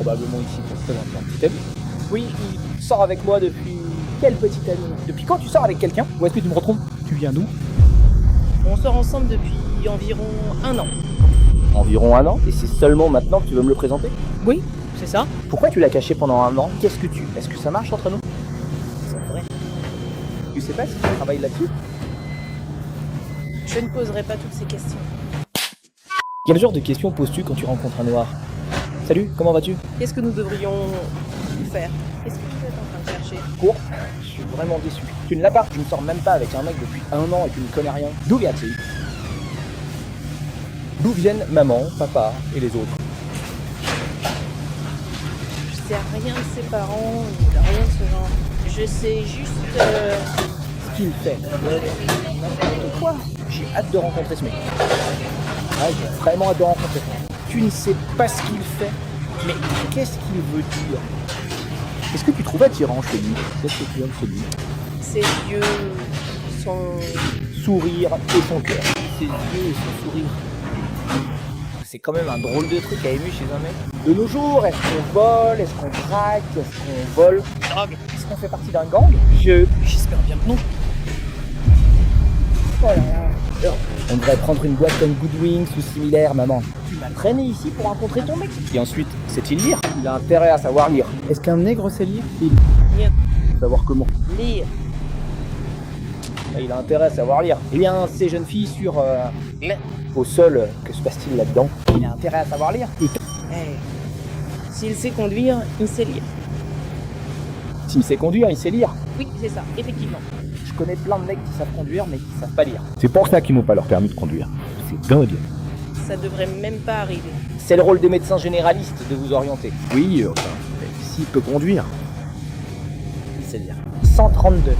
probablement ici pour se présenter un petit ami. Oui, il sort avec moi depuis... Quel petit ami? Depuis quand tu sors avec quelqu'un? Ou est-ce que tu me retrouves? Tu viens d'où? On sort ensemble depuis environ 1 an. Environ 1 an? Et c'est seulement maintenant que tu veux me le présenter? Oui, c'est ça. Pourquoi tu l'as caché pendant 1 an? Qu'est-ce que tu... Est-ce que ça marche entre nous? C'est vrai. Tu sais pas si tu travailles là-dessus? Je ne poserai pas toutes ces questions. Quel genre de questions poses-tu quand tu rencontres un noir? Salut, comment vas-tu? Qu'est-ce que nous devrions faire? Qu'est-ce que tu es en train de chercher? Cours. Je suis vraiment déçu. Tu ne l'as pas. Je ne sors même pas avec un mec depuis 1 an et tu ne connais rien. D'où viens-tu? D'où viennent maman, papa et les autres? Je sais rien de ses parents, ni de rien de ce genre. Je sais juste... Ce qu'il fait. N'importe quoi. J'ai hâte de rencontrer ce mec. Ah, j'ai vraiment hâte de rencontrer ce mec. Tu ne sais pas ce qu'il fait. Mais qu'est-ce qu'il veut dire? Est-ce que tu trouves attirant chez lui? Qu'est-ce que tu aimes chez lui? Ses yeux, son... Sourire et son cœur. Ses yeux et son sourire. C'est quand même un drôle de truc à aimer chez un mec. De nos jours, est-ce qu'on vole? Est-ce qu'on braque? Est-ce qu'on vole? Drogue? Est-ce qu'on fait partie d'un gang? J'espère bien que non. Oh là là. Alors, on devrait prendre une boîte comme Goodwings ou similaire, maman. Tu m'as traîné ici pour rencontrer ton mec. Et ensuite, sait-il lire? Il a intérêt à savoir lire. Est-ce qu'un nègre sait lire? Lire. Savoir comment? Lire. Et il a intérêt à savoir lire. Eh bien, ces jeunes filles sur... au sol, que se passe-t-il là-dedans? Il a intérêt à savoir lire. Et S'il sait conduire, il sait lire. s'il sait conduire, il sait lire. Oui, c'est ça, effectivement. Je connais plein de mecs qui savent conduire, mais qui savent pas lire. C'est pour ça qu'ils n'ont pas leur permis de conduire. C'est dingue. Ça devrait même pas arriver. C'est le rôle des médecins généralistes de vous orienter. Oui, s'il peut conduire. Il sait lire. 132.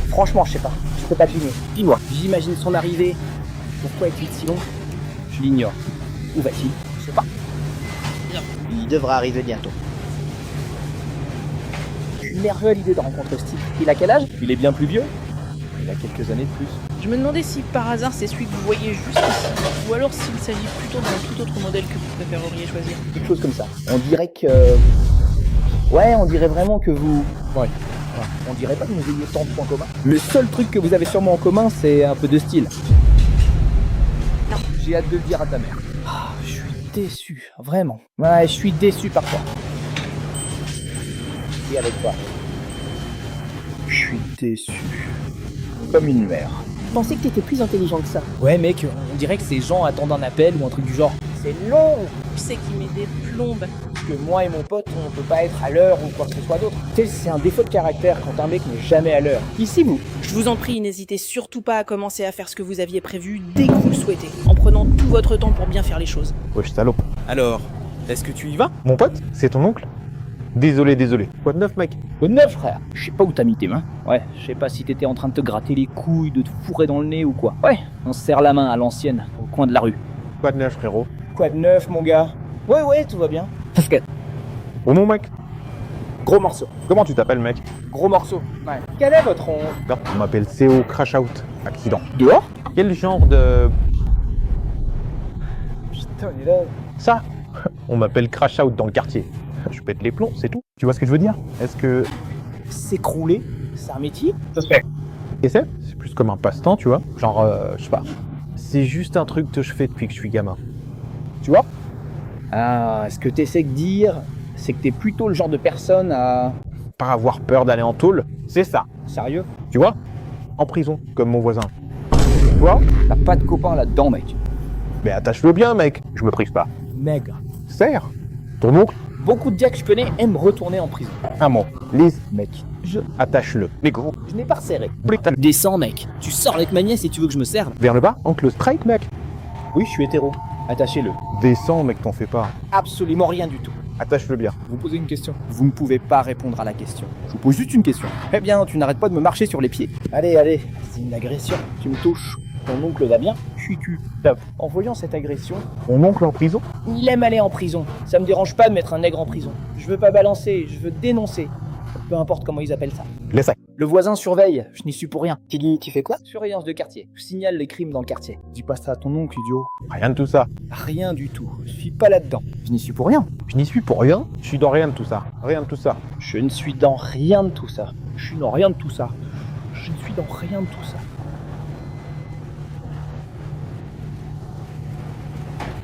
Franchement, je sais pas. Je peux pas deviner. Dis-moi, j'imagine son arrivée. Pourquoi est-il si long? Je l'ignore. Où va-t-il? Je sais pas. Il devra arriver bientôt. Je suis nerveux à l'idée de rencontrer ce type. Il a quel âge? Il est bien plus vieux. Il a quelques années de plus. Je me demandais si par hasard c'est celui que vous voyez juste ici, ou alors s'il s'agit plutôt d'un tout autre modèle que vous préféreriez choisir. Quelque chose comme ça. On dirait que... Ouais, on dirait vraiment que vous... Ouais. On dirait pas que vous ayez tant de points communs. Le seul truc que vous avez sûrement en commun, c'est un peu de style. Non. J'ai hâte de le dire à ta mère. Ah, je suis déçu, vraiment. Ouais, je suis déçu par toi. Et avec toi. Je suis déçu. Comme une mère. Je pensais que t'étais plus intelligent que ça. Ouais, mec, on dirait que ces gens attendent un appel ou un truc du genre. C'est long. Tu sais qu'il met des plombes. Que moi et mon pote, on peut pas être à l'heure ou quoi que ce soit d'autre. Tu sais, c'est un défaut de caractère quand un mec n'est jamais à l'heure. Ici, vous. Je vous en prie, n'hésitez surtout pas à commencer à faire ce que vous aviez prévu dès que vous le souhaitez, en prenant tout votre temps pour bien faire les choses. Wesh, salaud. Alors, est-ce que tu y vas? Mon pote, c'est ton oncle? Désolé. Quoi de neuf, mec? Au neuf, frère. Je sais pas où t'as mis tes mains. Ouais, je sais pas si t'étais en train de te gratter les couilles, de te fourrer dans le nez ou quoi. Ouais, on se serre la main à l'ancienne, au coin de la rue. Quoi de neuf, frérot? Quoi de neuf, mon gars? Ouais, tout va bien. Parce que... Oh mon mec. Gros morceau. Comment tu t'appelles, mec? Gros morceau. Ouais. Quel est votre oncle? Regarde, on m'appelle CO Crash Out. Accident. Dehors? Quel genre de... Putain, il est là. Ça? On m'appelle Crash Out dans le quartier. Je pète les plombs, c'est tout. Tu vois ce que je veux dire? Est-ce que... S'écrouler, c'est un métier? Et c'est plus comme un passe-temps, tu vois. Genre, je sais pas. C'est juste un truc que je fais depuis que je suis gamin. Tu vois? Ah, ce que t'essaies de dire, c'est que t'es plutôt le genre de personne à... Pas avoir peur d'aller en tôle, c'est ça. Sérieux? Tu vois? En prison, comme mon voisin. Tu vois? T'as pas de copain là-dedans, mec. Mais attache-le bien, mec. Je me prive pas. Maigre. Serre. Ton oncle? Beaucoup de gars que je connais aiment retourner en prison. Un mot. Lise. Mec, Attache-le. Mais gros. je n'ai pas resserré. Putain. Descends, mec. Tu sors avec ma nièce et tu veux que je me serve? Vers le bas, oncle strike, mec. Oui, je suis hétéro. Attachez-le. Descends, mec, t'en fais pas. Absolument rien du tout. Attache-le bien. Vous posez une question. Vous ne pouvez pas répondre à la question. Je vous pose juste une question. Eh bien, tu n'arrêtes pas de me marcher sur les pieds. Allez, c'est une agression. Tu me touches. Ton oncle va bien? Suis-tu? Top. En voyant cette agression, Mon oncle en prison? il aime aller en prison. Ça me dérange pas de mettre un nègre en prison. Je veux pas balancer, je veux dénoncer. Peu importe comment ils appellent ça. Laisse ça. Le voisin surveille, je n'y suis pour rien. Tu dis, tu fais quoi? Surveillance de quartier. Je signale les crimes dans le quartier. Dis pas ça à ton oncle, idiot. Rien de tout ça. Rien du tout. Je suis pas là-dedans. Je n'y suis pour rien. Je n'y suis pour rien. Je suis dans rien de tout ça. Rien de tout ça. Je ne suis dans rien de tout ça. Je suis dans rien de tout ça. Je ne suis dans rien de tout ça.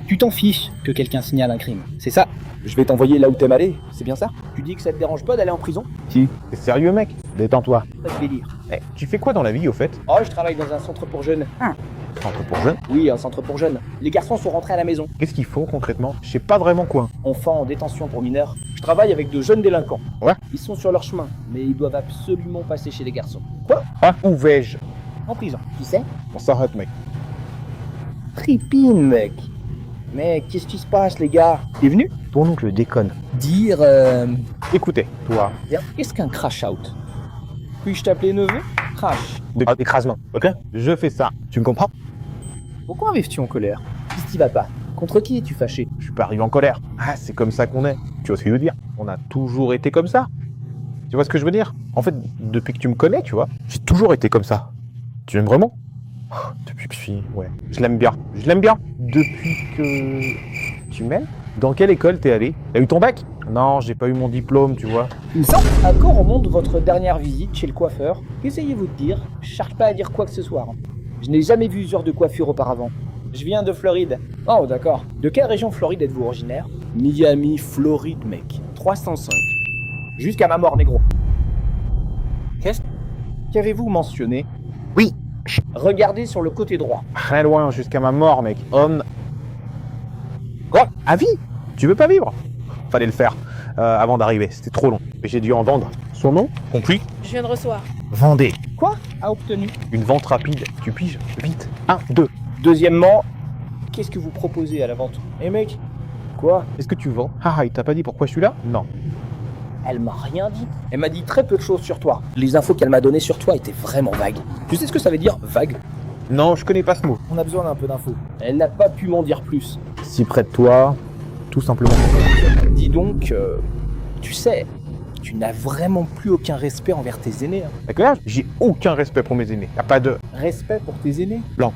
Tu t'en fiches que quelqu'un signale un crime, c'est ça? Je vais t'envoyer là où t'aimes aller, c'est bien ça? Tu dis que ça te dérange pas d'aller en prison? Si. T'es sérieux, mec? Détends-toi. Pas de délire. Eh, tu fais quoi dans la vie, au fait? Oh, je travaille dans un centre pour jeunes. Centre pour jeunes. Oui, un centre pour jeunes. Les garçons sont rentrés à la maison. Qu'est-ce qu'ils font concrètement? Je sais pas vraiment quoi. Enfants en détention pour mineurs. Je travaille avec de jeunes délinquants. Ouais. Ils sont sur leur chemin, mais ils doivent absolument passer chez les garçons. Ah, où vais-je? En prison. Tu sais? On s'arrête, mec. Tripine, mec. Mais qu'est-ce qui se passe, les gars? T'es venu? Ton oncle déconne. Dire, Écoutez, toi, qu'est-ce qu'un crash out? Puis-je t'appeler neveu? Crash. écrasement, ok? Je fais ça. Tu me comprends? Pourquoi arrives-tu en colère? Qu'est-ce qui va pas? Contre qui es-tu fâché? Je suis pas arrivé en colère. Ah, c'est comme ça qu'on est. Tu vois ce que je veux dire? On a toujours été comme ça. Tu vois ce que je veux dire? En fait, depuis que tu me connais, tu vois, j'ai toujours été comme ça. Tu m'aimes vraiment? Depuis que je suis... Ouais. Je l'aime bien. Je l'aime bien. Depuis que... Tu m'aimes? Dans quelle école t'es allé? T'as eu ton bac? Non, j'ai pas eu mon diplôme, tu vois. À quand remonte votre dernière visite chez le coiffeur? Qu'essayez-vous de dire? Je cherche pas à dire quoi que ce soit. Je n'ai jamais vu usure de coiffure auparavant. Je viens de Floride. Oh, d'accord. De quelle région Floride êtes-vous originaire? Miami, Floride, mec. 305. Jusqu'à ma mort, négro. Qu'avez-vous mentionné? Oui. Regardez sur le côté droit. Très loin, jusqu'à ma mort, mec. Homme... Quoi? À vie? Tu veux pas vivre? Fallait le faire. Avant d'arriver, c'était trop long. Mais j'ai dû en vendre. Son nom? Compris? Je viens de recevoir. Vendez. Quoi a obtenu? Une vente rapide. Tu piges? Vite. 1, 2. Deuxièmement, qu'est-ce que vous proposez à la vente? Eh mec? Quoi? Est-ce que tu vends? Ah, il t'a pas dit pourquoi je suis là? Non. Elle m'a rien dit. Elle m'a dit très peu de choses sur toi. Les infos qu'elle m'a données sur toi étaient vraiment vagues. Tu sais ce que ça veut dire, vague? Non, je connais pas ce mot. On a besoin d'un peu d'infos. Elle n'a pas pu m'en dire plus. Si près de toi, tout simplement. Dis donc, tu sais, tu n'as vraiment plus aucun respect envers tes aînés. Avec l'âge, j'ai aucun respect pour mes aînés. Y'a pas de... Respect pour tes aînés? Blanc.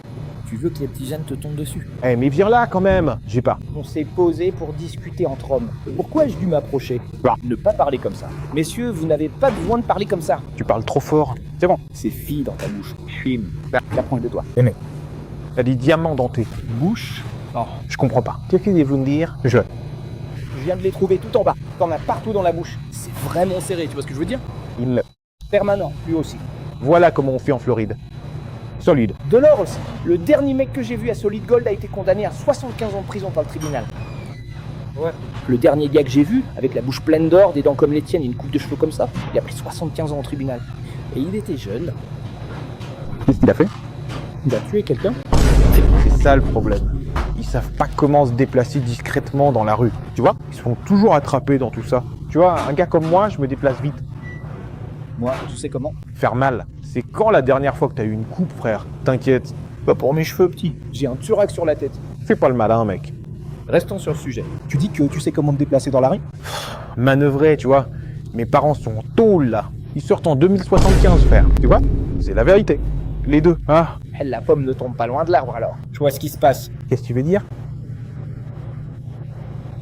Tu veux que les petits jeunes te tombent dessus? Eh, mais viens là quand même. J'ai pas. On s'est posé pour discuter entre hommes. Pourquoi ai-je dû m'approcher? Ne pas parler comme ça. Messieurs, vous n'avez pas besoin de parler comme ça. Tu parles trop fort. C'est bon. C'est fille dans ta bouche. Chim. J'apprends de toi. T'as des diamants dans tes bouches. Oh. Je comprends pas. Qu'est-ce que vous me dire? Je... Je viens de les trouver tout en bas. T'en as partout dans la bouche. C'est vraiment serré, tu vois ce que je veux dire? Il... Permanent, lui aussi. Voilà comment on fait en Floride. Solide. De l'or aussi. Le dernier mec que j'ai vu à Solid Gold a été condamné à 75 ans de prison par le tribunal. Ouais. Le dernier gars que j'ai vu, avec la bouche pleine d'or, des dents comme les tiennes et une coupe de cheveux comme ça, il a pris 75 ans au tribunal. Et il était jeune. Qu'est-ce qu'il a fait? Il a tué quelqu'un. C'est ça le problème. Ils savent pas comment se déplacer discrètement dans la rue. Tu vois? Ils se font toujours attraper dans tout ça. Tu vois, un gars comme moi, je me déplace vite. Moi, tu sais comment? Faire mal. C'est quand la dernière fois que t'as eu une coupe, frère? T'inquiète. Pas pour mes cheveux petits. J'ai un turac sur la tête. Fais pas le malin, mec. Restons sur le sujet. Tu dis que tu sais comment te déplacer dans la rue? Manœuvrer, tu vois. Mes parents sont en tôle, là. Ils sortent en 2075, frère. Tu vois? C'est la vérité. Les deux. Ah. La pomme ne tombe pas loin de l'arbre alors. Je vois ce qui se passe. Qu'est-ce que tu veux dire?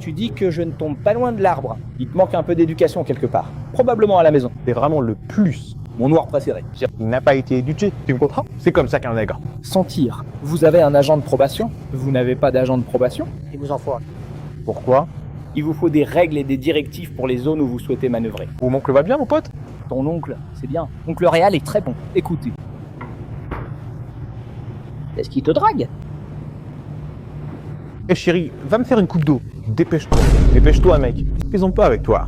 Tu dis que je ne tombe pas loin de l'arbre. Il te manque un peu d'éducation quelque part. Probablement à la maison. C'est vraiment le plus. Mon noir préféré. Il n'a pas été éduqué. Tu me comprends? C'est comme ça qu'un nègre. Sentir. Vous avez un agent de probation? Vous n'avez pas d'agent de probation? Et vous en faut un. Pourquoi? Il vous faut des règles et des directives pour les zones où vous souhaitez manœuvrer. Mon oncle va bien, mon pote? Ton oncle, c'est bien. Oncle Réal est très bon. Écoutez. Est-ce qu'il te drague? Eh chérie, va me faire une coupe d'eau. Dépêche-toi. Dépêche-toi, mec. Ils ont pas avec toi.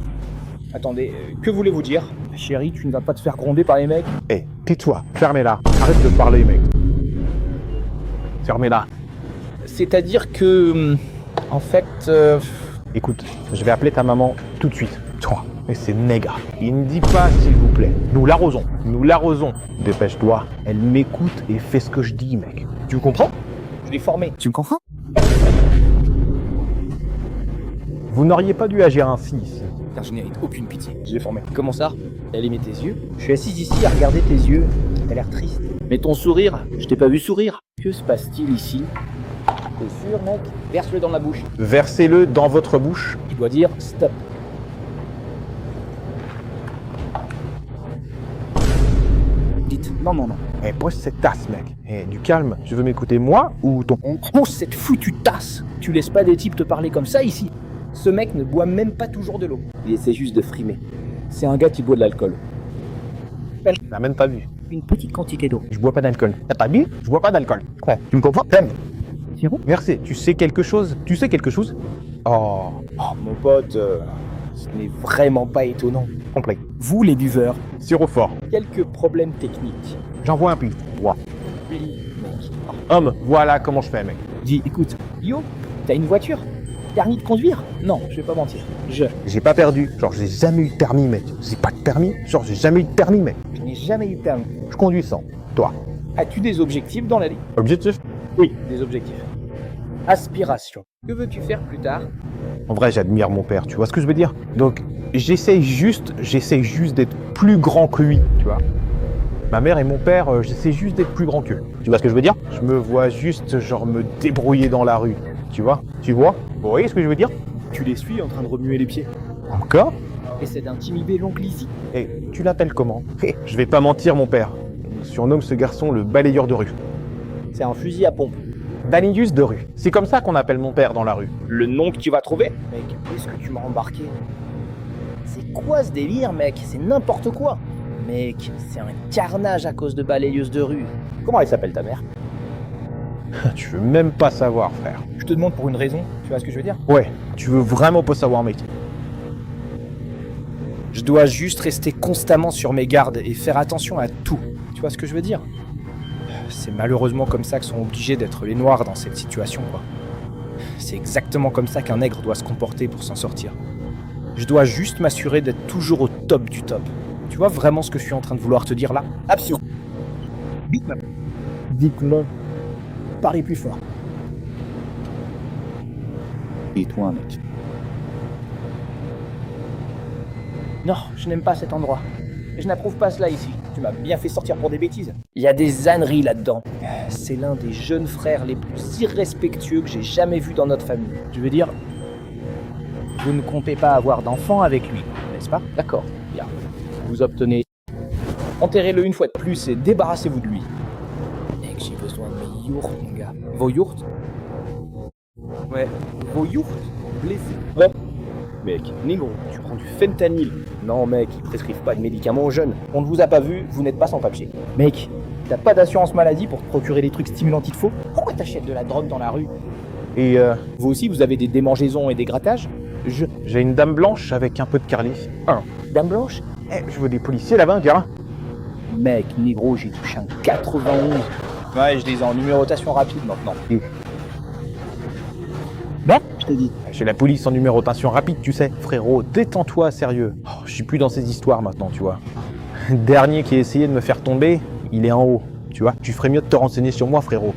Attendez, que voulez-vous dire? Chérie, tu ne vas pas te faire gronder par les mecs? Eh, tais-toi. Fermez-la. Arrête de parler, mec. Fermez-la. C'est-à-dire que... En fait... Écoute, je vais appeler ta maman tout de suite. Toi, mais c'est nègre. Il ne dit pas, s'il vous plaît. Nous l'arrosons. Nous l'arrosons. Dépêche-toi. Elle m'écoute et fait ce que je dis, mec. Tu me comprends? Je l'ai formé. Tu me comprends? Vous n'auriez pas dû agir ainsi ici. Putain, je n'hérite aucune pitié. J'ai formé. Comment ça? Elle aimait tes yeux? Je suis assise ici à regarder tes yeux. T'as l'air triste. Mais ton sourire, je t'ai pas vu sourire. Que se passe-t-il ici? T'es sûr, mec? Verse-le dans ma bouche. Versez-le dans votre bouche. Tu dois dire stop. Dites non, non, non. Eh, pose cette tasse, mec. Eh, du calme. Tu veux m'écouter moi ou ton... On pose cette foutue tasse. Tu laisses pas des types te parler comme ça ici. Ce mec ne boit même pas toujours de l'eau. Il essaie juste de frimer. C'est un gars qui boit de l'alcool. T'as même pas vu. Une petite quantité d'eau. Je bois pas d'alcool. T'as pas vu? Je bois pas d'alcool. Ouais. Tu me comprends? T'aimes? Sirop? Merci. Tu sais quelque chose? Tu sais quelque chose? Oh, Oh, mon pote, ce n'est vraiment pas étonnant. complet. Vous, les buveurs, Sirop fort. quelques problèmes techniques. J'en vois un peu. Wow. Oui, mec. Homme, voilà comment je fais, mec. Dis, écoute, Yo, t'as une voiture? Permis de conduire? Non, je vais pas mentir. J'ai pas perdu. Genre, j'ai jamais eu de permis, mec. J'ai pas de permis. Genre, j'ai jamais eu de permis, mec. Je n'ai jamais eu de permis. Je conduis sans. Toi. As-tu des objectifs dans la vie? Objectif? Oui, des objectifs. Aspiration. Que veux-tu faire plus tard? En vrai, j'admire mon père, tu vois ce que je veux dire? Donc, j'essaye juste d'être plus grand que lui, tu vois? Ma mère et mon père, j'essaie juste d'être plus grand qu'eux. Tu vois ce que je veux dire? Je me vois juste, genre, me débrouiller dans la rue, tu vois? Tu vois? Vous voyez ce que je veux dire? Tu les suis en train de remuer les pieds. Encore? Essaie d'intimider l'oncle ici. Et tu l'appelles comment? Je vais pas mentir, mon père. On surnomme ce garçon le balayeur de rue. C'est un fusil à pompe. Balayus de rue. C'est comme ça qu'on appelle mon père dans la rue. Le nom que tu vas trouver? Mec, où est-ce que tu m'as embarqué? C'est quoi ce délire, mec? C'est n'importe quoi. Mec, c'est un carnage à cause de balayeuse de rue. Comment elle s'appelle ta mère? Tu veux même pas savoir, frère. Je te demande pour une raison, tu vois ce que je veux dire? Ouais, tu veux vraiment pas savoir, mec. Je dois juste rester constamment sur mes gardes et faire attention à tout. Tu vois ce que je veux dire? C'est malheureusement comme ça que sont obligés d'être les noirs dans cette situation, quoi. C'est exactement comme ça qu'un nègre doit se comporter pour s'en sortir. Je dois juste m'assurer d'être toujours au top du top. Tu vois vraiment ce que je suis en train de vouloir te dire là? Absolument. Dites-le. Parlez plus fort. Et toi, mec? Non, je n'aime pas cet endroit. Je n'approuve pas cela ici. Tu m'as bien fait sortir pour des bêtises. Il y a des âneries là-dedans. C'est l'un des jeunes frères les plus irrespectueux que j'ai jamais vus dans notre famille. Je veux dire, vous ne comptez pas avoir d'enfant avec lui, n'est-ce pas? D'accord, bien. Vous obtenez... Enterrez-le une fois de plus et débarrassez-vous de lui. Mec, j'ai besoin de mes yourtes, mon gars. Vos yourtes? Ouais, vos yourtes? Blessés. Ouais. Mec, négro, tu prends du fentanyl. Non, mec, ils prescrivent pas de médicaments aux jeunes. On ne vous a pas vu, vous n'êtes pas sans papier. Mec, t'as pas d'assurance maladie pour te procurer des trucs stimulants de faux? Pourquoi t'achètes de la drogue dans la rue? Et Vous aussi, vous avez des démangeaisons et des grattages? j'ai une dame blanche avec un peu de carnif. Dame blanche? Eh, je veux des policiers là-bas, viens. Mec, négro, j'ai touché un 91. Ouais, je les ai en numérotation rapide maintenant. Ben, je t'ai dit. J'ai la police en numérotation rapide, tu sais. Frérot, détends-toi, sérieux. Oh, je suis plus dans ces histoires maintenant, tu vois. Le dernier qui a essayé de me faire tomber, il est en haut, tu vois. Tu ferais mieux de te renseigner sur moi, frérot.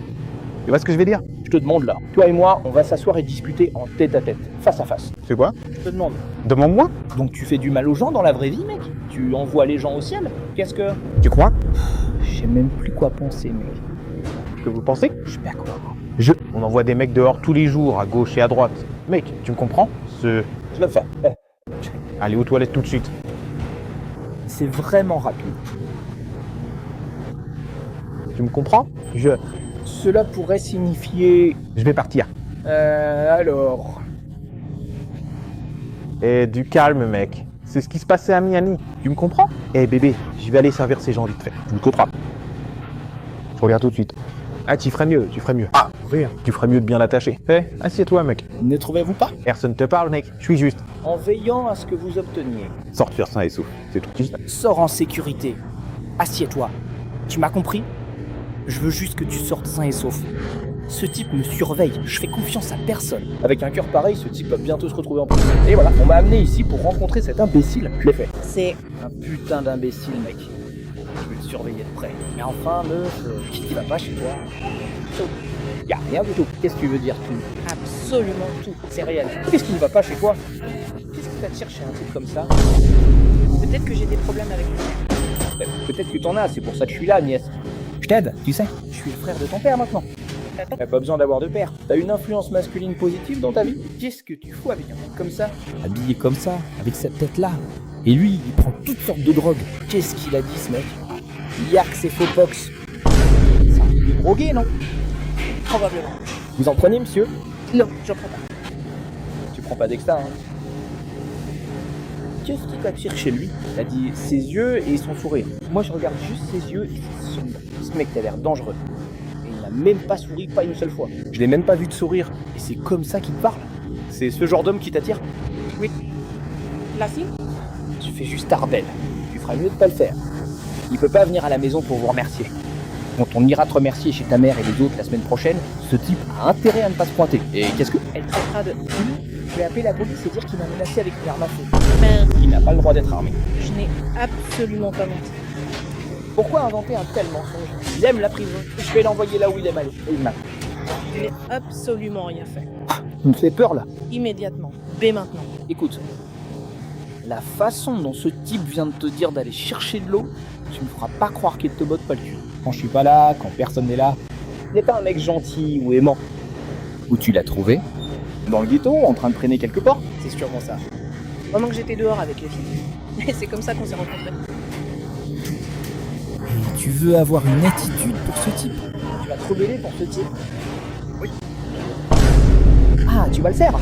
Tu vois ce que je vais dire? Je te demande là. Toi et moi, on va s'asseoir et discuter en tête à tête, face à face. C'est quoi? Je te demande. Demande-moi. Donc tu fais du mal aux gens dans la vraie vie, mec? Tu envoies les gens au ciel? Qu'est-ce que... Tu crois? Je sais même plus quoi penser, mec. Que vous pensez? Je sais pas quoi. On envoie des mecs dehors tous les jours, à gauche et à droite. Mec, tu me comprends? Je le fais. Allez aux toilettes tout de suite. C'est vraiment rapide. Tu me comprends? Cela pourrait signifier... Je vais partir. Alors... Et du calme, mec. C'est ce qui se passait à Miami. Tu me comprends? Eh bébé, je vais aller servir ces gens vite fait. Tu me comprends? Je reviens tout de suite. Ah, tu ferais mieux, tu ferais mieux. Ah, rire. Tu ferais mieux de bien l'attacher. Eh, assieds-toi, mec. Ne trouvez-vous pas? Personne te parle, mec. Je suis juste. En veillant à ce que vous obteniez. Sortir sain et sauf. C'est tout. Sors en sécurité. Assieds-toi. Tu m'as compris? Je veux juste que tu sortes sain et sauf. Ce type me surveille, je fais confiance à personne. Avec un cœur pareil, ce type va bientôt se retrouver en prison. Et voilà, on m'a amené ici pour rencontrer cet imbécile. Je l'ai fait. C'est un putain d'imbécile, mec. Je vais le surveiller de près. Mais enfin, meuf, qui va pas chez toi? Y a rien du tout. Qu'est-ce que tu veux dire tout? Absolument tout. C'est réel. Qu'est-ce qui ne va pas chez toi? Qu'est-ce que t'as cherché un type comme ça? Peut-être que j'ai des problèmes avec lui. Peut-être que t'en as, c'est pour ça que je suis là, Agnès. Je t'aide, tu sais. Je suis le frère de ton père maintenant. T'as pas besoin d'avoir de père. T'as une influence masculine positive dans ta vie. Qu'est-ce que tu fous avec un mec comme ça? Habillé comme ça, avec cette tête-là. Et lui, il prend toutes sortes de drogues. Qu'est-ce qu'il a dit, ce mec? Yark, c'est faux pox. C'est un peu drogué, non? Probablement. Vous en prenez, monsieur? Non, j'en prends pas. Tu prends pas d'exta, hein? Qu'est-ce qui t'attire chez lui? T'as dit ses yeux et son sourire. Moi, je regarde juste ses yeux et ses sourires. Ce mec, t'as l'air dangereux. Et il n'a même pas souri, pas une seule fois. Je l'ai même pas vu de sourire. Et c'est comme ça qu'il te parle. C'est ce genre d'homme qui t'attire? Oui. Là, si? Tu fais juste Ardel. Tu feras mieux de pas le faire. Il peut pas venir à la maison pour vous remercier. Quand on ira te remercier chez ta mère et les autres la semaine prochaine, ce type a intérêt à ne pas se pointer. Et qu'est-ce que... Elle traitera de... Je vais appeler la police et dire qu'il m'a menacé avec une arme à feu. Merde, Il n'a pas le droit d'être armé. je n'ai absolument pas menti. Pourquoi inventer un tel mensonge? Il aime la prison. Je vais l'envoyer là où il aime aller. Et il m'a... Je n'ai absolument rien fait. Il me fait peur là. Immédiatement. Dès maintenant. Écoute, la façon dont ce type vient de te dire d'aller chercher de l'eau, tu me feras pas croire qu'il te botte pas le cul. Quand je suis pas là, quand personne n'est là, il n'est pas un mec gentil ou aimant. Où tu l'as trouvé? Dans le ghetto, en train de traîner quelque part? C'est sûrement ça. Pendant que j'étais dehors avec les filles. Et c'est comme ça qu'on s'est rencontrés. Et tu veux avoir une attitude pour ce type? Tu vas te rebeller pour ce type? Oui. Ah, tu vas le faire?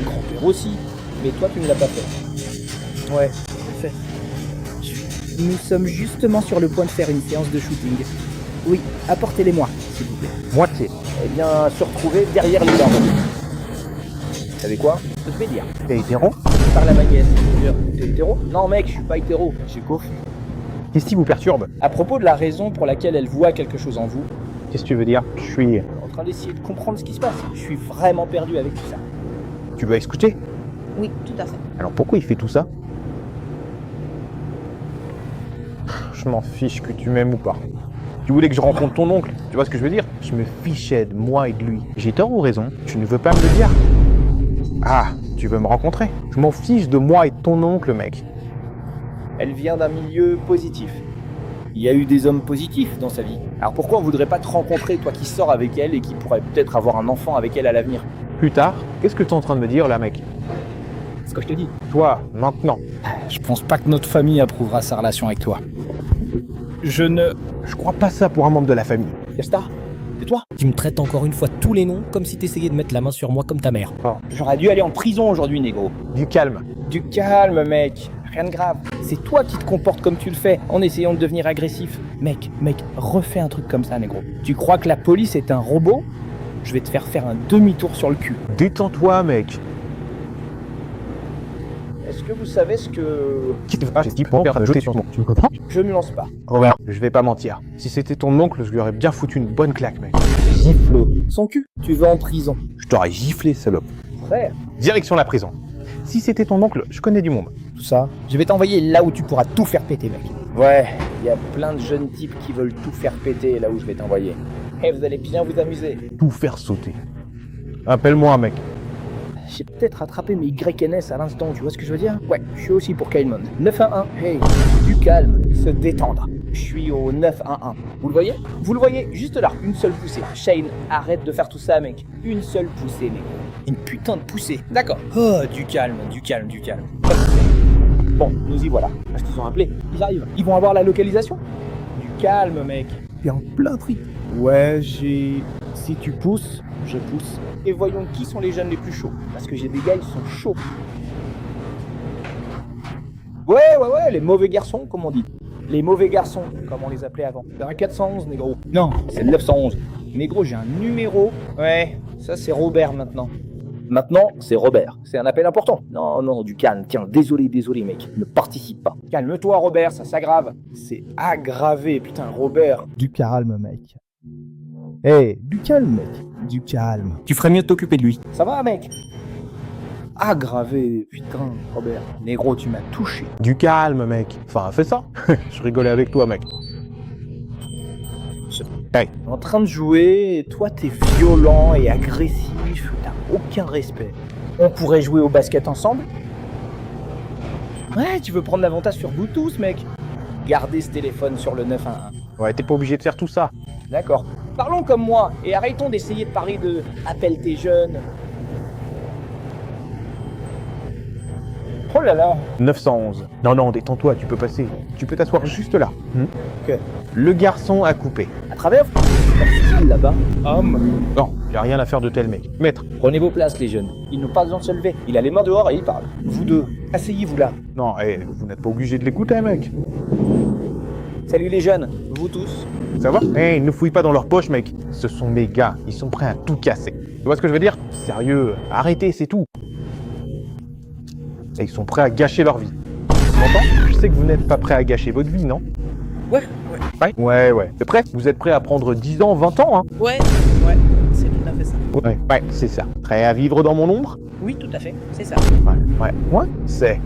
Grand-père aussi. Mais toi, tu ne l'as pas fait. Ouais, je le fais. Nous sommes justement sur le point de faire une séance de shooting. Oui, apportez-les-moi, s'il vous plaît. Moitié. Eh bien, se retrouver derrière les barreaux. Vous savez quoi? Je vais dire. T'es hétéro? Par la magnèse. T'es hétéro? Non, mec, je suis pas hétéro. Je suis coff. Qu'est-ce qui vous perturbe? À propos de la raison pour laquelle elle voit quelque chose en vous, Qu'est-ce que tu veux dire? Je suis... en train d'essayer de comprendre ce qui se passe. Je suis vraiment perdu avec tout ça. Tu veux écouter? Oui, tout à fait. Alors pourquoi il fait tout ça? Je m'en fiche que tu m'aimes ou pas. Tu voulais que je rencontre ton oncle, tu vois ce que je veux dire? Je me fichais de moi et de lui. J'ai tort ou raison? Tu ne veux pas me le dire? Ah, tu veux me rencontrer? Je m'en fiche de moi et de ton oncle, mec. Elle vient d'un milieu positif. Il y a eu des hommes positifs dans sa vie. Alors pourquoi on voudrait pas te rencontrer, toi qui sors avec elle et qui pourrait peut-être avoir un enfant avec elle à l'avenir? Plus tard, qu'est-ce que t'es en train de me dire là, mec? C'est ce que je te dis. Toi, maintenant. Je pense pas que notre famille approuvera sa relation avec toi. Je crois pas ça pour un membre de la famille. Yasta, c'est toi? Tu me traites encore une fois tous les noms comme si t'essayais de mettre la main sur moi comme ta mère. J'aurais dû aller en prison aujourd'hui, négro. Du calme. Du calme, mec. Rien de grave. C'est toi qui te comportes comme tu le fais, en essayant de devenir agressif. Mec, refais un truc comme ça, négro. Tu crois que la police est un robot? Je vais te faire un demi-tour sur le cul. Détends-toi, mec. Est-ce que vous savez ce que... Qui te fait ce pour me jeter sur moi? Tu me comprends? Je ne me lance pas. Robert, je vais pas mentir. Si c'était ton oncle, je lui aurais bien foutu une bonne claque, mec. Gifle son cul. Tu vas en prison. Je t'aurais giflé, salope. Frère, Direction la prison. Si c'était ton oncle, je connais du monde. tout ça, je vais t'envoyer là où tu pourras tout faire péter, mec. Ouais, il y a plein de jeunes types qui veulent tout faire péter là où je vais t'envoyer. Et vous allez bien vous amuser. Tout faire sauter. Appelle-moi, mec. J'ai peut-être rattrapé mes YNS à l'instant, tu vois ce que je veux dire? Ouais, je suis aussi pour Kailmon. 911, hey, du calme, se détendre. Je suis au 911. Vous le voyez? Vous le voyez? Juste là, une seule poussée. Shane, arrête de faire tout ça, mec. Une seule poussée, mec. Une putain de poussée. D'accord. Oh, du calme, du calme, du calme. Bon, nous y voilà. Est-ce qu'ils ont appelé? Ils arrivent. Ils vont avoir la localisation? Du calme, mec. T'es en plein trip. Ouais, j'ai... Si tu pousses, je pousse. Et voyons qui sont les jeunes les plus chauds. Parce que j'ai des gars, ils sont chauds. Ouais, les mauvais garçons, comme on dit. Les mauvais garçons, comme on les appelait avant. C'est un 411, négro. Non, c'est le 911. Négro, j'ai un numéro. Ouais, ça c'est Robert maintenant. Maintenant, c'est Robert. C'est un appel important. Non, du calme. Tiens, désolé, mec. Ne participe pas. Calme-toi, Robert, ça s'aggrave. C'est aggravé, putain, Robert. Du calme, mec. Eh, du calme, mec. Du calme. Tu ferais mieux de t'occuper de lui. Ça va, mec? Aggravé, putain, Robert. Négro, tu m'as touché. Du calme, mec. Enfin, fais ça. Je rigolais avec toi, mec. Hey, En train de jouer, et toi t'es violent et agressif, t'as aucun respect. On pourrait jouer au basket ensemble? Ouais, tu veux prendre l'avantage sur vous tous, mec. Gardez ce téléphone sur le 911. ouais, t'es pas obligé de faire tout ça. D'accord. Parlons comme moi et arrêtons d'essayer de parler de appelle tes jeunes. Oh là là. 911. Non, non, détends-toi, tu peux passer. Tu peux t'asseoir juste là. Ok. Le garçon a coupé. À travers là-bas. Homme. Non, y a rien à faire de tel mec. Maître. Prenez vos places, les jeunes. Ils n'ont pas besoin de se lever. Il a les mains dehors et il parle. Vous deux, asseyez-vous là. Non, vous n'êtes pas obligé de l'écouter, mec. Salut les jeunes, vous tous. Ça va? Ne fouille pas dans leur poche, mec. Ce sont mes gars, ils sont prêts à tout casser. Tu vois ce que je veux dire? Sérieux, arrêtez, c'est tout. Et ils sont prêts à gâcher leur vie. Tu m'entends? Je sais que vous n'êtes pas prêts à gâcher votre vie, non? Ouais. Ouais. C'est prêt? Vous êtes prêts à prendre 10 ans, 20 ans, hein? Ouais, c'est tout à fait ça. Ouais, c'est ça. Prêts à vivre dans mon ombre? Oui, tout à fait, c'est ça. Ouais, c'est.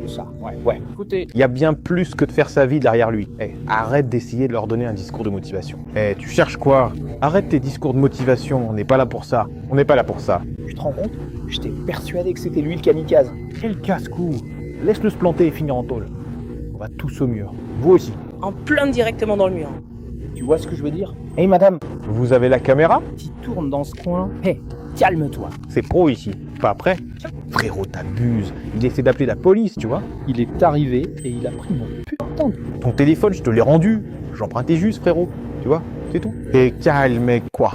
Ça, ouais. Écoutez, Il y a bien plus que de faire sa vie derrière lui. Arrête d'essayer de leur donner un discours de motivation. Tu cherches quoi? Arrête tes discours de motivation, on n'est pas là pour ça. On n'est pas là pour ça. tu te rends compte? J'étais persuadé que c'était lui le kamikaze. Quel casse-cou! Laisse-le se planter et finir en tôle. On va tous au mur. Vous aussi. En plein directement dans le mur. Tu vois ce que je veux dire? Hey madame, Vous avez la caméra? tu tournes dans ce coin. Hey, calme-toi. C'est pro ici. Pas après. Frérot, t'abuses. Il essaie d'appeler la police, tu vois. Il est arrivé et il a pris mon putain de... Ton téléphone, je te l'ai rendu. J'empruntais juste, frérot. Tu vois, c'est tout. Et calme, mec, quoi.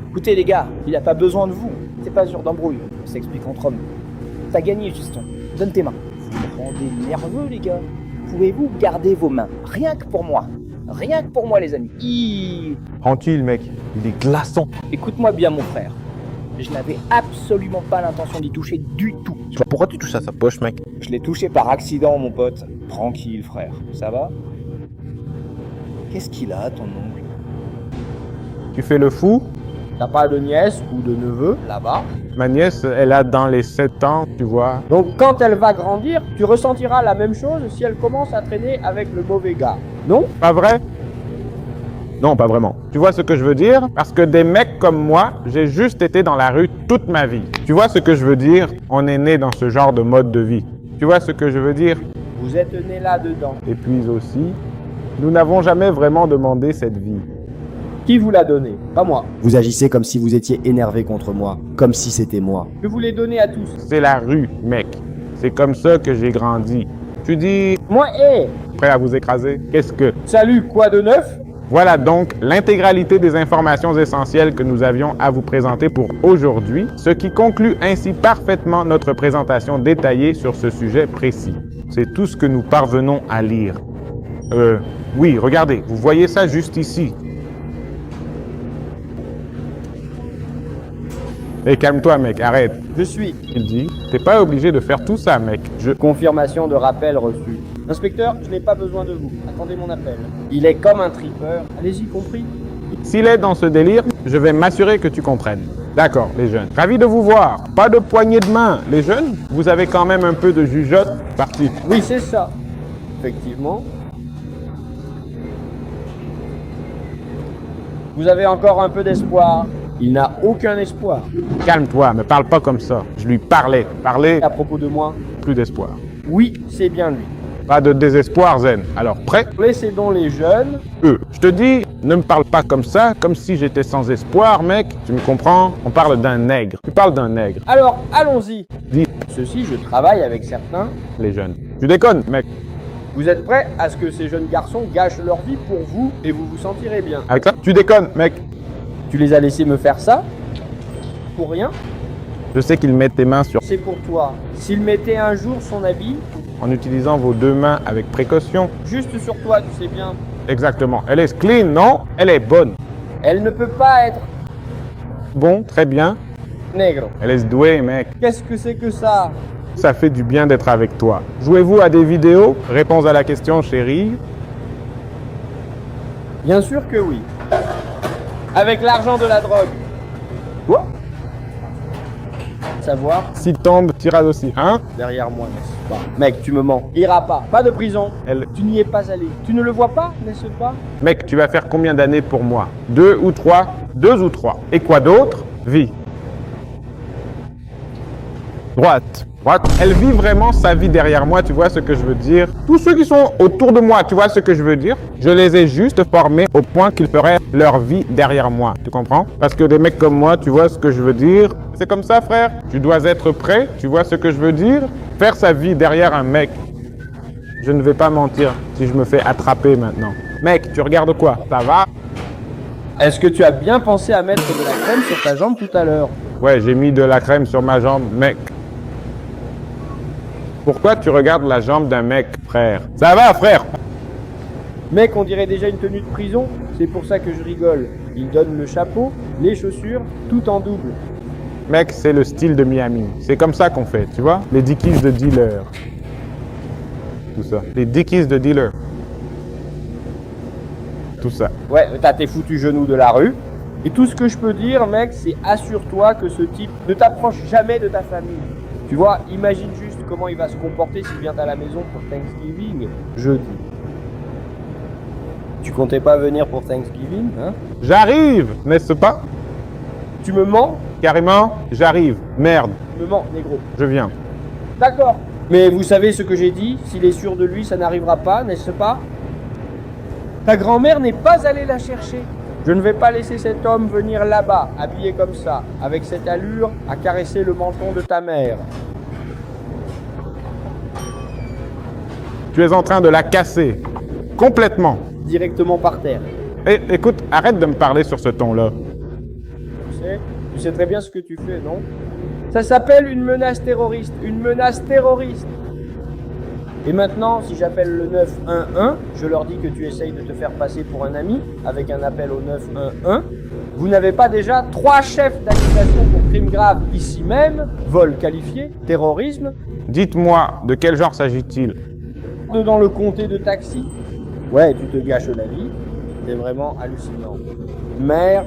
Écoutez les gars, il a pas besoin de vous. C'est pas sûr d'embrouille. On s'explique entre hommes. T'as gagné, Juston. Donne tes mains. Vous me rendez nerveux, les gars. Pouvez-vous garder vos mains? Rien que pour moi. Rien que pour moi, les amis. Tranquille, mec. Il est glaçant. Écoute-moi bien, mon frère. Je n'avais absolument pas l'intention d'y toucher du tout. Pourquoi tu touches à sa poche, mec? Je l'ai touché par accident, mon pote. Tranquille, frère. Ça va? Qu'est-ce qu'il a, ton oncle? Tu fais le fou? T'as pas de nièce ou de neveu, là-bas? Ma nièce, elle a dans les 7 ans, tu vois. Donc quand elle va grandir, tu ressentiras la même chose si elle commence à traîner avec le mauvais gars. Non? Pas vrai? Non, pas vraiment. Tu vois ce que je veux dire? Parce que des mecs comme moi, j'ai juste été dans la rue toute ma vie. Tu vois ce que je veux dire? On est né dans ce genre de mode de vie. Tu vois ce que je veux dire? Vous êtes né là-dedans. Et puis aussi, nous n'avons jamais vraiment demandé cette vie. Qui vous l'a donné? Pas moi. Vous agissez comme si vous étiez énervé contre moi, comme si c'était moi. Je vous l'ai donné à tous. C'est la rue, mec. C'est comme ça que j'ai grandi. Tu dis, Moi, prêt à vous écraser? Qu'est-ce que? salut, quoi de neuf? Voilà donc l'intégralité des informations essentielles que nous avions à vous présenter pour aujourd'hui, ce qui conclut ainsi parfaitement notre présentation détaillée sur ce sujet précis. C'est tout ce que nous parvenons à lire. Oui, regardez, vous voyez ça juste ici. Hé, calme-toi, mec, arrête. Je suis. Il dit, t'es pas obligé de faire tout ça, mec. Confirmation de rappel reçue. Inspecteur, je n'ai pas besoin de vous. Attendez mon appel. Il est comme un tripeur. Allez-y, compris? S'il est dans ce délire, je vais m'assurer que tu comprennes. D'accord, les jeunes. Ravi de vous voir. Pas de poignée de main. Les jeunes, vous avez quand même un peu de jugeote. Parti. Oui, c'est ça. Effectivement. Vous avez encore un peu d'espoir. Il n'a aucun espoir. Calme-toi, me parle pas comme ça. Je lui parlais. Parler, À propos de moi, plus d'espoir. oui, c'est bien lui. Pas de désespoir, Zen. Alors, prêt? Laissez donc les jeunes. Je te dis, ne me parle pas comme ça, comme si j'étais sans espoir, mec. Tu me comprends? On parle d'un nègre. Tu parles d'un nègre. Alors, allons-y. Dis, Ceci, je travaille avec certains. les jeunes. Tu déconnes, mec. Vous êtes prêts à ce que ces jeunes garçons gâchent leur vie pour vous et vous vous sentirez bien. Avec ça? Tu déconnes, mec. Tu les as laissés me faire ça? Pour rien? Je sais qu'il met tes mains sur... C'est pour toi. S'il mettait un jour son habit, En utilisant vos deux mains avec précaution. juste sur toi, tu sais bien, Exactement. Elle est clean, non? Elle est bonne. elle ne peut pas être Bon, très bien. nègre. Elle est douée, mec. Qu'est-ce que c'est que ça? Ça fait du bien d'être avec toi. Jouez-vous à des vidéos? Réponse à la question, chérie. Bien sûr que oui. Avec l'argent de la drogue. Quoi? savoir. Si tombe, t'iras aussi, hein? Derrière moi, n'est-ce pas? Mec, tu me mens. Ira pas. Pas de prison. Tu n'y es pas allé. Tu ne le vois pas, n'est-ce pas? Mec, tu vas faire combien d'années pour moi? 2 ou 3? 2 ou 3. Et quoi d'autre? Vie. Droite. Droite. Elle vit vraiment sa vie derrière moi, tu vois ce que je veux dire? Tous ceux qui sont autour de moi, tu vois ce que je veux dire? Je les ai juste formés au point qu'ils feraient leur vie derrière moi, tu comprends? Parce que des mecs comme moi, tu vois ce que je veux dire? C'est comme ça, frère. Tu dois être prêt, tu vois ce que je veux dire? Faire sa vie derrière un mec. Je ne vais pas mentir si je me fais attraper maintenant. Mec, tu regardes quoi? Ça va? Est-ce que tu as bien pensé à mettre de la crème sur ta jambe tout à l'heure? Ouais, j'ai mis de la crème sur ma jambe, mec. Pourquoi tu regardes la jambe d'un mec, frère? Ça va, frère? Mec, on dirait déjà une tenue de prison. C'est pour ça que je rigole. Il donne le chapeau, les chaussures, tout en double. Mec, c'est le style de Miami. C'est comme ça qu'on fait, tu vois? Les dickies de dealer. Tout ça. Les dickies de dealer. Tout ça. Ouais, t'as tes foutus genoux de la rue. Et tout ce que je peux dire, mec, c'est assure-toi que ce type ne t'approche jamais de ta famille. Tu vois, imagine juste comment il va se comporter s'il vient à la maison pour Thanksgiving jeudi. Tu comptais pas venir pour Thanksgiving, hein? J'arrive, n'est-ce pas? Tu me mens? Carrément, j'arrive. Merde, Tu me mens, négro. je viens. D'accord. Mais vous savez ce que j'ai dit? S'il est sûr de lui, ça n'arrivera pas, n'est-ce pas? Ta grand-mère n'est pas allée la chercher. Je ne vais pas laisser cet homme venir là-bas, habillé comme ça, avec cette allure, à caresser le menton de ta mère. Tu es en train de la casser. Complètement. Directement par terre. Et écoute, arrête de me parler sur ce ton-là. Tu sais très bien ce que tu fais, non? Ça s'appelle une menace terroriste. Une menace terroriste. Et maintenant, si j'appelle le 911, je leur dis que tu essayes de te faire passer pour un ami avec un appel au 911. Vous n'avez pas déjà 3 chefs d'accusation pour crimes graves ici même, vol qualifié, terrorisme, Dites-moi, de quel genre s'agit-il? dans le comté de taxi. Ouais, tu te gâches la vie. C'est vraiment hallucinant. Mère,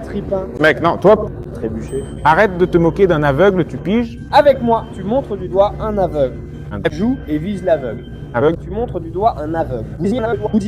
tripin, Mec, non, toi, trébuché. arrête de te moquer d'un aveugle, tu piges? Avec moi, tu montres du doigt un aveugle. Un Joue et vise l'aveugle. aveugle? Tu montres du doigt un aveugle.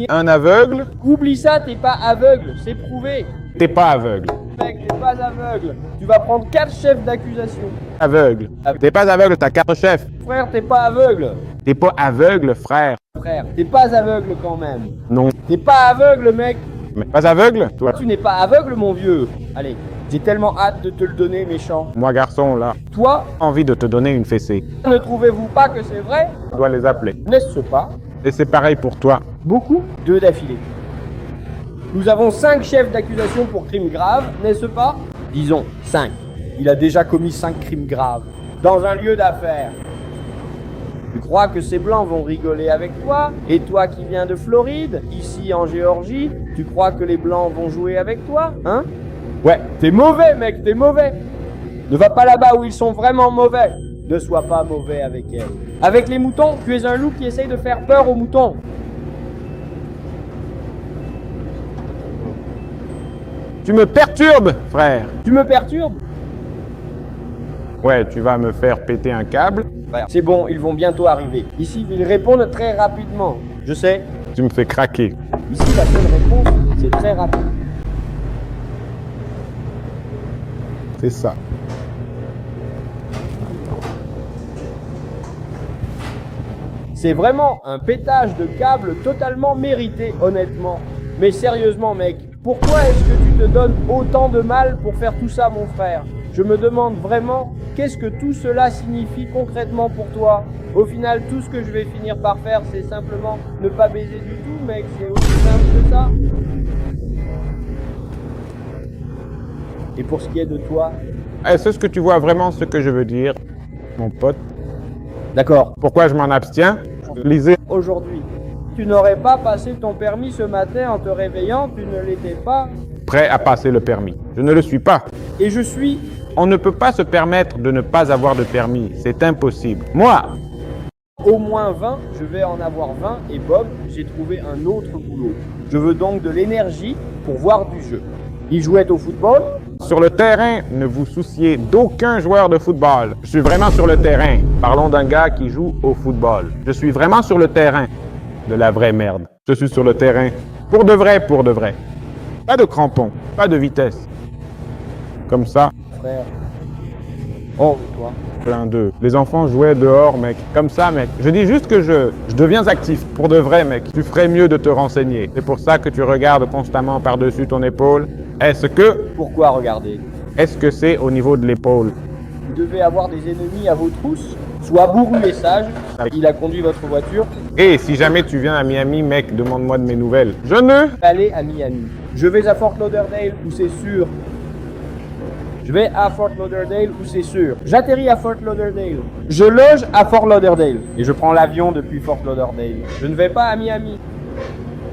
Un aveugle? Oublie ça, t'es pas aveugle, c'est prouvé. T'es pas aveugle. Mec, t'es pas aveugle. Tu vas prendre 4 chefs d'accusation. Aveugle. T'es pas aveugle, t'as 4 chefs. Frère, t'es pas aveugle. T'es pas aveugle, frère. Frère, t'es pas aveugle quand même. Non. T'es pas aveugle, mec. Mais pas aveugle, toi? Tu n'es pas aveugle, mon vieux. Allez, j'ai tellement hâte de te le donner, méchant. Moi, garçon, là, Toi, envie de te donner une fessée. ne trouvez-vous pas que c'est vrai? On doit les appeler. N'est-ce pas? Et c'est pareil pour toi. Beaucoup. 2 d'affilée. Nous avons 5 chefs d'accusation pour crimes graves, n'est-ce pas? Disons 5. Il a déjà commis 5 crimes graves. Dans un lieu d'affaires. Tu crois que ces blancs vont rigoler avec toi? Et toi qui viens de Floride, ici en Géorgie, tu crois que les blancs vont jouer avec toi? Hein? Ouais, t'es mauvais, mec, t'es mauvais. Ne va pas là-bas où ils sont vraiment mauvais. Ne sois pas mauvais avec elles. Avec les moutons, tu es un loup qui essaye de faire peur aux moutons. Tu me perturbes, frère. Tu me perturbes? Ouais, tu vas me faire péter un câble. C'est bon, ils vont bientôt arriver. Ici, ils répondent très rapidement. Je sais. Tu me fais craquer. Ici, la seule réponse, c'est très rapide. C'est ça. C'est vraiment un pétage de câble totalement mérité, honnêtement. Mais sérieusement, mec, pourquoi est-ce que tu te donnes autant de mal pour faire tout ça, mon frère? Je me demande vraiment, qu'est-ce que tout cela signifie concrètement pour toi? Au final, tout ce que je vais finir par faire, c'est simplement ne pas baiser du tout, mec. C'est aussi simple que ça. Et pour ce qui est de toi? Est-ce que tu vois vraiment ce que je veux dire, mon pote? D'accord. Pourquoi je m'en abstiens? Lisez. Aujourd'hui, tu n'aurais pas passé ton permis ce matin en te réveillant, tu ne l'étais pas. Prêt à passer le permis. Je ne le suis pas. Et je suis. On ne peut pas se permettre de ne pas avoir de permis. C'est impossible. Moi, Au moins 20, je vais en avoir 20 et Bob, j'ai trouvé un autre boulot. Je veux donc de l'énergie pour voir du jeu. Il jouait au football, Sur le terrain, ne vous souciez d'aucun joueur de football. Je suis vraiment sur le terrain. Parlons d'un gars qui joue au football. Je suis vraiment sur le terrain. De la vraie merde. Je suis sur le terrain. Pour de vrai, pour de vrai. Pas de crampons, pas de vitesse. Comme ça, Frère. Oh, toi. plein d'eux. Les enfants jouaient dehors, mec. Comme ça, mec. Je dis juste que je deviens actif. Pour de vrai, mec. Tu ferais mieux de te renseigner. C'est pour ça que tu regardes constamment par-dessus ton épaule. Est-ce Pourquoi regarder? que c'est au niveau de l'épaule? Vous devez avoir des ennemis à vos trousses. Sois bourru et sage. Il a conduit votre voiture. Et si jamais tu viens à Miami, mec, demande-moi de mes nouvelles. Je ne... Allez à Miami. Je vais à Fort Lauderdale où c'est sûr. Je vais à Fort Lauderdale où c'est sûr. J'atterris à Fort Lauderdale. Je loge à Fort Lauderdale. Et je prends l'avion depuis Fort Lauderdale. Je ne vais pas à Miami.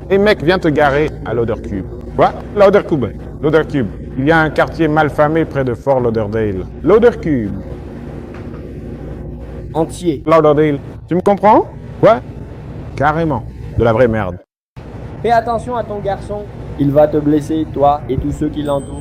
Et mec, viens te garer à Laudercube. Quoi? Laudercube. Laudercube. Il y a un quartier malfamé près de Fort Lauderdale. Laudercube. Entier. Lauderdale. Tu me comprends? Quoi? Carrément. De la vraie merde. Fais attention à ton garçon. Il va te blesser, toi et tous ceux qui l'entourent.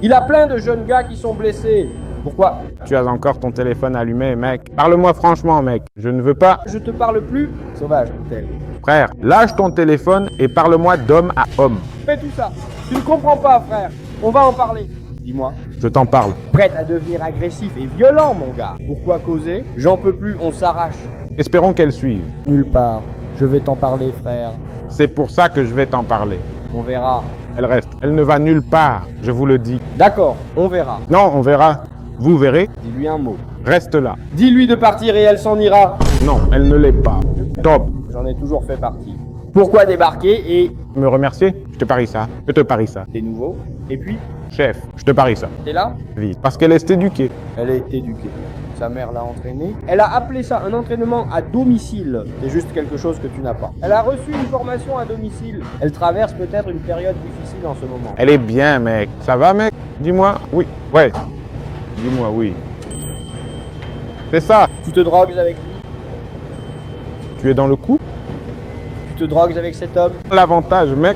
Il a plein de jeunes gars qui sont blessés. Pourquoi? Tu as encore ton téléphone allumé, mec. Parle-moi franchement, mec. Je ne veux pas... Je te parle plus. Sauvage, tel. Frère, lâche ton téléphone et parle-moi d'homme à homme. Fais tout ça. Tu ne comprends pas, frère. On va en parler. Dis-moi. Je t'en parle. Prête à devenir agressif et violent, mon gars. Pourquoi causer? J'en peux plus, on s'arrache. Espérons qu'elle suive. Nulle part. Je vais t'en parler, frère. C'est pour ça que je vais t'en parler. On verra. Elle reste. Elle ne va nulle part, je vous le dis. D'accord, on verra. Non, on verra. Vous verrez. Dis-lui un mot. Reste là. Dis-lui de partir et elle s'en ira. Non, elle ne l'est pas. Top. J'en ai toujours fait partie. Pourquoi débarquer et... Me remercier? Je te parie ça. Je te parie ça. T'es nouveau. Et puis, Chef, je te parie ça. t'es là? Vite. Parce qu'elle est éduquée. Elle est éduquée. Sa mère l'a entraînée. Elle a appelé ça un entraînement à domicile. C'est juste quelque chose que tu n'as pas. Elle a reçu une formation à domicile. Elle traverse peut-être une période difficile en ce moment. Elle est bien, mec. Ça va, mec? Dis-moi. Oui. Ouais. Dis-moi oui. C'est ça. Tu te drogues avec lui? Tu es dans le coup? Tu te drogues avec cet homme? L'avantage, mec.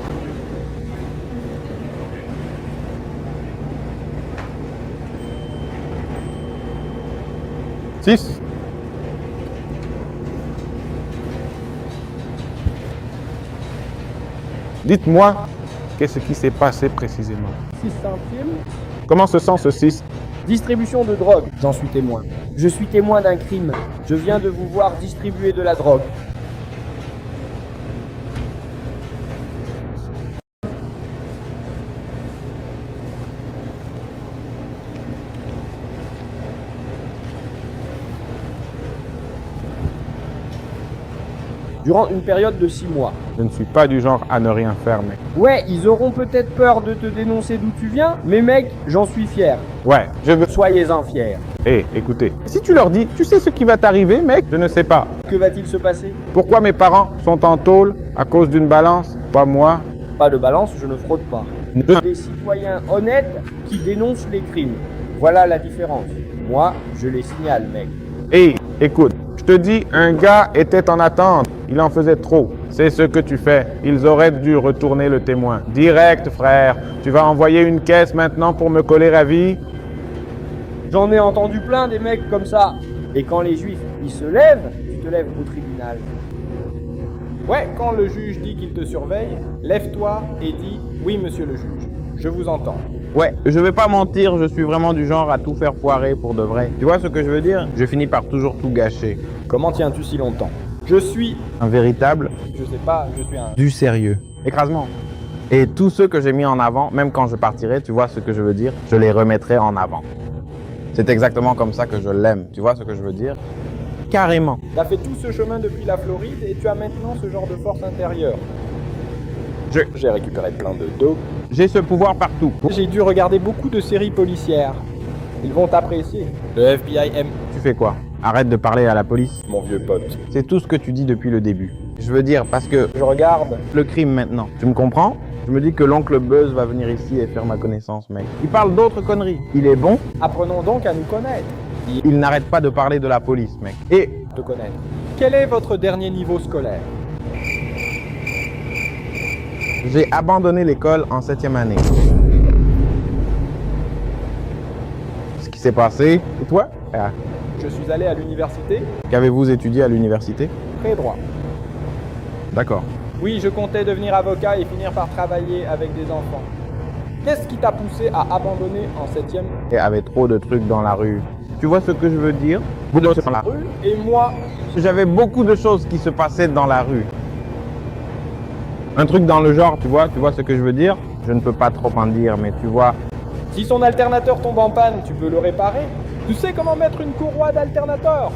Six. Dites-moi, qu'est-ce qui s'est passé précisément? 6 centimes? Comment se sent ce 6? Distribution de drogue. J'en suis témoin. Je suis témoin d'un crime. Je viens de vous voir distribuer de la drogue. Durant une période de 6 mois. Je ne suis pas du genre à ne rien faire, mec. Ouais, ils auront peut-être peur de te dénoncer d'où tu viens, mais mec, j'en suis fier. Ouais, je veux... Soyez-en fiers. Hé, écoutez, si tu leur dis, tu sais ce qui va t'arriver, mec? Je ne sais pas. Que va-t-il se passer? Pourquoi mes parents sont en tôle à cause d'une balance? Pas moi. Pas de balance, je ne fraude pas. Ne- Des citoyens honnêtes qui dénoncent les crimes. Voilà la différence. Moi, je les signale, mec. Hé, écoute, je te dis, un gars était en attente. Il en faisait trop. C'est ce que tu fais. Ils auraient dû retourner le témoin. Direct, frère. Tu vas envoyer une caisse maintenant pour me coller à vie? J'en ai entendu plein des mecs comme ça. Et quand les juifs, ils se lèvent, tu te lèves au tribunal. Ouais, quand le juge dit qu'il te surveille, lève-toi et dis « Oui, monsieur le juge, je vous entends ». Ouais, je vais pas mentir, je suis vraiment du genre à tout faire foirer pour de vrai. Tu vois ce que je veux dire? Je finis par toujours tout gâcher. Comment tiens-tu si longtemps? Je suis, Un véritable je sais pas, je suis un... du sérieux. Écrasement. Et tous ceux que j'ai mis en avant, même quand je partirai, tu vois ce que je veux dire? Je les remettrai en avant. C'est exactement comme ça que je l'aime. Tu vois ce que je veux dire? Carrément. T'as fait tout ce chemin depuis la Floride et tu as maintenant ce genre de force intérieure. J'ai récupéré plein de dope. J'ai ce pouvoir partout. J'ai dû regarder beaucoup de séries policières. Ils vont t'apprécier. Le FBI aime Tu fais quoi? Arrête de parler à la police. mon vieux pote. C'est tout ce que tu dis depuis le début. Je veux dire, parce que Je regarde. le crime maintenant. Tu me comprends? Je me dis que l'oncle Buzz va venir ici et faire ma connaissance, mec. Il parle d'autres conneries. Il est bon. Apprenons donc à nous connaître. Il n'arrête pas de parler de la police, mec. Et Te connaître. Quel est votre dernier niveau scolaire? j'ai abandonné l'école en 7e année. qui s'est passé. Et toi? Je suis allé à l'université, Qu'avez-vous étudié à l'université? très droit. D'accord. Oui, je comptais devenir avocat et finir par travailler avec des enfants. Qu'est-ce qui t'a poussé à abandonner en 7e Il y avait trop de trucs dans la rue. Tu vois ce que je veux dire? Vous dans la rue. rue et moi? J'avais beaucoup de choses qui se passaient dans la rue. Un truc dans le genre, tu vois ce que je veux dire? Je ne peux pas trop en dire, mais tu vois. Si son alternateur tombe en panne, tu peux le réparer? Tu sais comment mettre une courroie d'alternateur?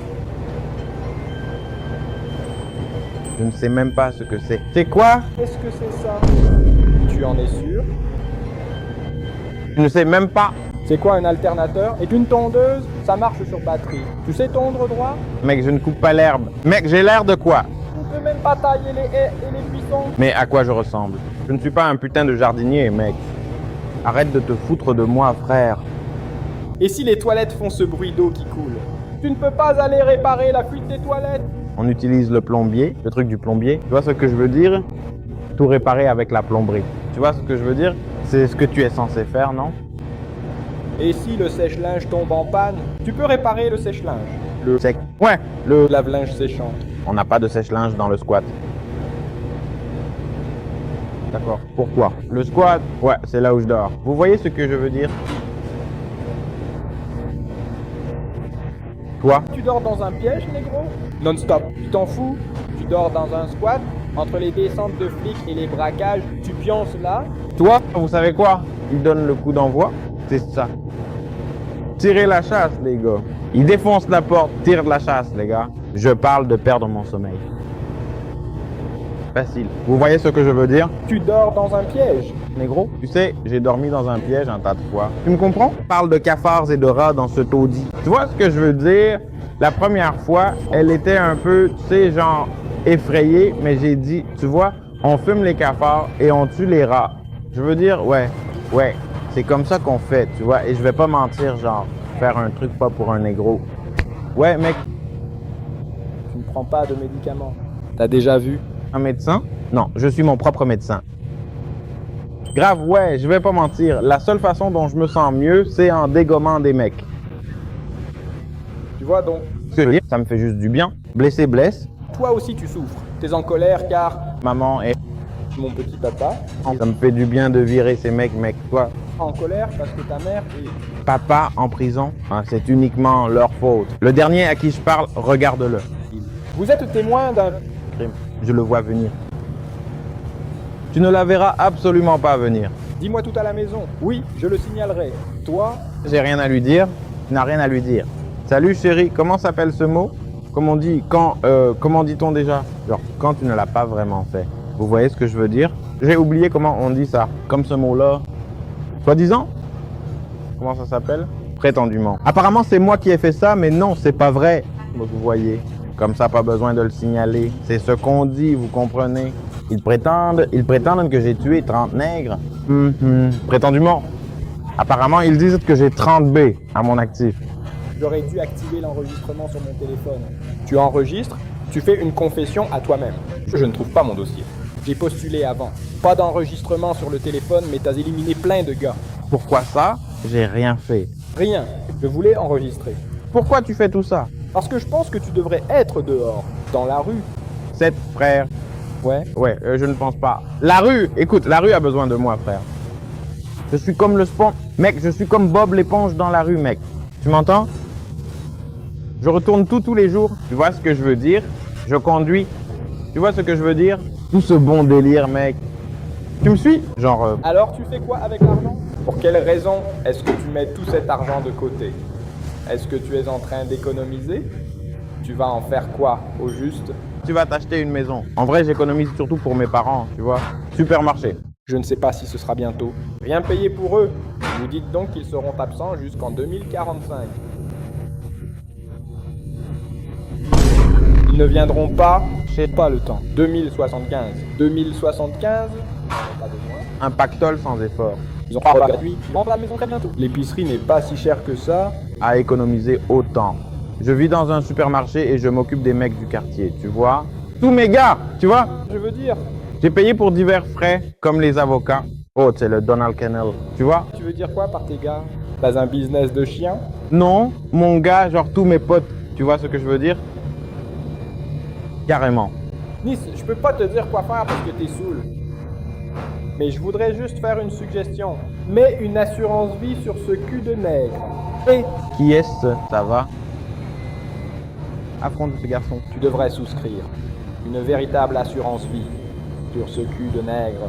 Je ne sais même pas ce que c'est. C'est quoi? Qu'est-ce que c'est ça? Tu en es sûr? Je ne sais même pas. C'est quoi un alternateur? Et une tondeuse, ça marche sur batterie. Tu sais tondre droit? Mec, je ne coupe pas l'herbe. Mec, j'ai l'air de quoi? Tu ne peux même pas tailler les haies et les buissons. Mais à quoi je ressemble? Je ne suis pas un putain de jardinier, mec. Arrête de te foutre de moi, frère. Et si les toilettes font ce bruit d'eau qui coule? Tu ne peux pas aller réparer la fuite des toilettes? On utilise le plombier, le truc du plombier. Tu vois ce que je veux dire? Tout réparer avec la plomberie. Tu vois ce que je veux dire? C'est ce que tu es censé faire, non? Et si le sèche-linge tombe en panne, tu peux réparer le sèche-linge. Le Sec. Ouais, le... lave-linge séchant. On n'a pas de sèche-linge dans le squat. D'accord. Pourquoi? Le squat, ouais, c'est là où je dors. Vous voyez ce que je veux dire? Toi? Tu dors dans un piège, négro? Non-stop. Tu t'en fous? Tu dors dans un squat? Entre les descentes de flics et les braquages, tu pionces là? Toi, vous savez quoi? Il donne le coup d'envoi. C'est ça. Tirez la chasse, les gars. Il défonce la porte, tire de la chasse, les gars. Je parle de perdre mon sommeil. Facile. Vous voyez ce que je veux dire? Tu dors dans un piège. Négro, tu sais, j'ai dormi dans un piège un tas de fois. Tu me comprends? On parle de cafards et de rats dans ce taudis. Tu vois ce que je veux dire? La première fois, elle était un peu, tu sais, genre effrayée, mais j'ai dit, tu vois, on fume les cafards et on tue les rats. Je veux dire, ouais, c'est comme ça qu'on fait, tu vois, et je vais pas mentir, genre, faire un truc pas pour un négro. Ouais, mec, Tu ne prends pas de médicaments. T'as déjà vu? un médecin? Non, je suis mon propre médecin. Grave, ouais, je vais pas mentir. La seule façon dont je me sens mieux, c'est en dégommant des mecs. Tu vois donc, Ce que je veux dire, ça me fait juste du bien. Blessé blesse. toi aussi tu souffres. T'es en colère car Maman est... mon petit papa Ça me fait du bien de virer ces mecs, mec. Toi, en colère parce que ta mère est... papa en prison, hein, c'est uniquement leur faute. Le dernier à qui je parle, regarde-le. Vous êtes témoin d'un... Crime. Je le vois venir. Tu ne la verras absolument pas venir. Dis-moi tout à la maison. Oui, je le signalerai. Toi, J'ai rien à lui dire, tu n'as rien à lui dire. Salut chérie, comment s'appelle ce mot? Comment dit-on déjà? Genre, quand tu ne l'as pas vraiment fait. Vous voyez ce que je veux dire? J'ai oublié comment on dit ça. Comme ce mot-là. Soi-disant? Comment ça s'appelle? Prétendument. Apparemment, c'est moi qui ai fait ça, mais non, c'est pas vrai. Donc, vous voyez. Comme ça, pas besoin de le signaler. C'est ce qu'on dit, vous comprenez? Ils prétendent que j'ai tué 30 nègres. Prétendument. Apparemment, ils disent que j'ai 30 B à mon actif. j'aurais dû activer l'enregistrement sur mon téléphone. Tu enregistres, tu fais une confession à toi-même. Je ne trouve pas mon dossier. J'ai postulé avant. Pas d'enregistrement sur le téléphone, mais t'as éliminé plein de gars. Pourquoi ça? J'ai rien fait. Rien. Je voulais enregistrer. Pourquoi tu fais tout ça? Parce que je pense que tu devrais être dehors, dans la rue. 7 frères. Ouais. Ouais, je ne pense pas. La rue, écoute, la rue a besoin de moi, frère. Je suis comme le spawn. Mec, je suis comme Bob l'éponge dans la rue, mec. Tu m'entends? Je retourne tous les jours. Tu vois ce que je veux dire? Je conduis. Tu vois ce que je veux dire? Tout ce bon délire, mec. Tu me suis? Genre... Alors tu fais quoi avec l'argent? Pour quelle raison est-ce que tu mets tout cet argent de côté? Est-ce que tu es en train d'économiser? Tu vas en faire quoi, au juste? Tu vas t'acheter une maison. En vrai, j'économise surtout pour mes parents, tu vois. Supermarché. Je ne sais pas si ce sera bientôt. Rien payé pour eux. Vous dites donc qu'ils seront absents jusqu'en 2045. Ils ne viendront pas, je sais pas le temps. 2075. 2075, pas besoin. Un pactole sans effort. Ils ont pas gratuit. Ils vendent la maison très bientôt. L'épicerie n'est pas si chère que ça. À économiser autant. Je vis dans un supermarché et je m'occupe des mecs du quartier, tu vois. Tous mes gars, tu vois. Je veux dire, J'ai payé pour divers frais, comme les avocats. Oh, c'est le Donald Kennel, tu vois. tu veux dire quoi par tes gars? T'as un business de chien? Non, mon gars, genre tous mes potes, tu vois ce que je veux dire? Carrément. Nice, je peux pas te dire quoi faire parce que t'es saoul. Mais je voudrais juste faire une suggestion. Mets une assurance vie sur ce cul de nègre. Et Qui est-ce? Ça va? Affronte ce garçon. tu devrais souscrire une véritable assurance vie sur ce cul de nègre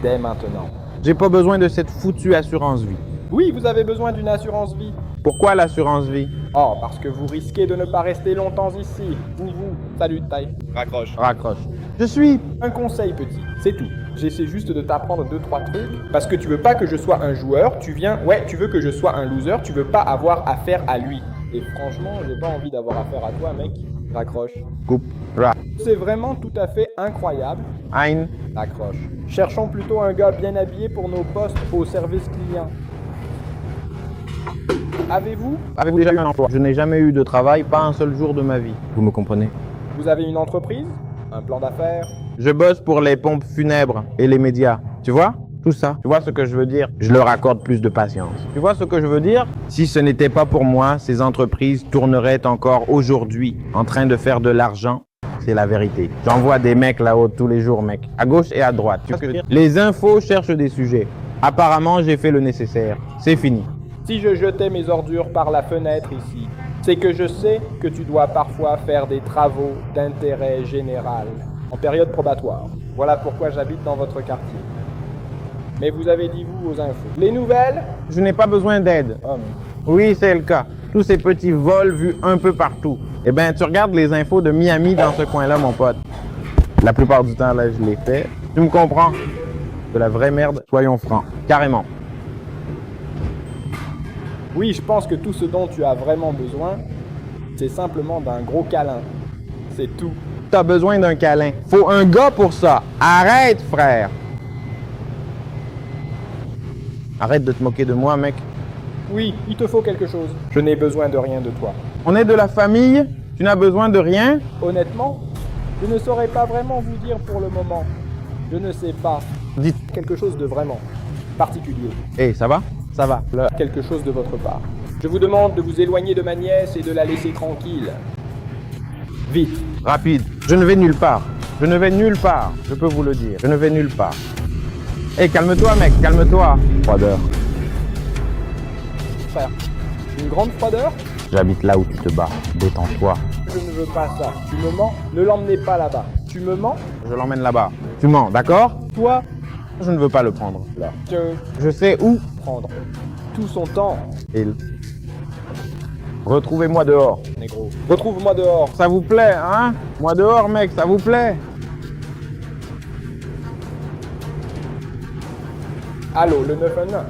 dès maintenant. J'ai pas besoin de cette foutue assurance vie. Oui, vous avez besoin d'une assurance vie. Pourquoi l'assurance vie? Oh, parce que vous risquez de ne pas rester longtemps ici. Vous. Salut, taille. Raccroche. Raccroche. Je suis... Un conseil petit, c'est tout. J'essaie juste de t'apprendre 2-3 trucs. Parce que tu veux pas que je sois un joueur, tu veux que je sois un loser, tu veux pas avoir affaire à lui. Et franchement, j'ai pas envie d'avoir affaire à toi, mec. Raccroche. Coupe. Ra. C'est vraiment tout à fait incroyable. Ein. Raccroche. Cherchons plutôt un gars bien habillé pour nos postes au service client. Avez-vous Avez-vous déjà eu un emploi? Je n'ai jamais eu de travail, pas un seul jour de ma vie. Vous me comprenez? Vous avez une entreprise? Un plan d'affaires? Je bosse pour les pompes funèbres et les médias. Tu vois? Tout ça. Tu vois ce que je veux dire? Je leur accorde plus de patience. Tu vois ce que je veux dire? Si ce n'était pas pour moi, ces entreprises tourneraient encore aujourd'hui en train de faire de l'argent. C'est la vérité. J'envoie des mecs là-haut tous les jours, mec. À gauche et à droite. Tu vois ce que je veux dire? Les infos cherchent des sujets. Apparemment, j'ai fait le nécessaire. C'est fini. Si je jetais mes ordures par la fenêtre ici, c'est que je sais que tu dois parfois faire des travaux d'intérêt général en période probatoire. Voilà pourquoi j'habite dans votre quartier. Mais vous avez dit vous aux infos. Les nouvelles? Je n'ai pas besoin d'aide. Oui, c'est le cas. Tous ces petits vols vus un peu partout. Eh ben, tu regardes les infos de Miami dans ce coin-là, mon pote. La plupart du temps, là, je l'ai fait. Tu me comprends? De la vraie merde, soyons francs. Carrément. Oui, je pense que tout ce dont tu as vraiment besoin, c'est simplement d'un gros câlin. C'est tout. T'as besoin d'un câlin. Faut un gars pour ça. Arrête, frère. Arrête de te moquer de moi, mec. Oui, il te faut quelque chose. Je n'ai besoin de rien de toi. On est de la famille. Tu n'as besoin de rien. Honnêtement, je ne saurais pas vraiment vous dire pour le moment. Je ne sais pas. Dites. Quelque chose de vraiment particulier. Hé, ça va? Ça va. Là. Quelque chose de votre part. Je vous demande de vous éloigner de ma nièce et de la laisser tranquille. Vite. Rapide. Je ne vais nulle part. Je ne vais nulle part. Je peux vous le dire. Je ne vais nulle part. Hé, calme-toi, mec. Calme-toi. Froideur. Frère, une grande froideur? J'habite là où tu te bats. Détends-toi. Je ne veux pas ça. Tu me mens? Ne l'emmenez pas là-bas. Tu me mens? Je l'emmène là-bas. Tu mens, d'accord? Toi? Je ne veux pas le prendre. Là. Je sais où Prendre. Tout son temps, il. Retrouvez-moi dehors. négro. Retrouve-moi dehors. Ça vous plaît, hein? Moi dehors, mec, ça vous plaît? Allô, le 911.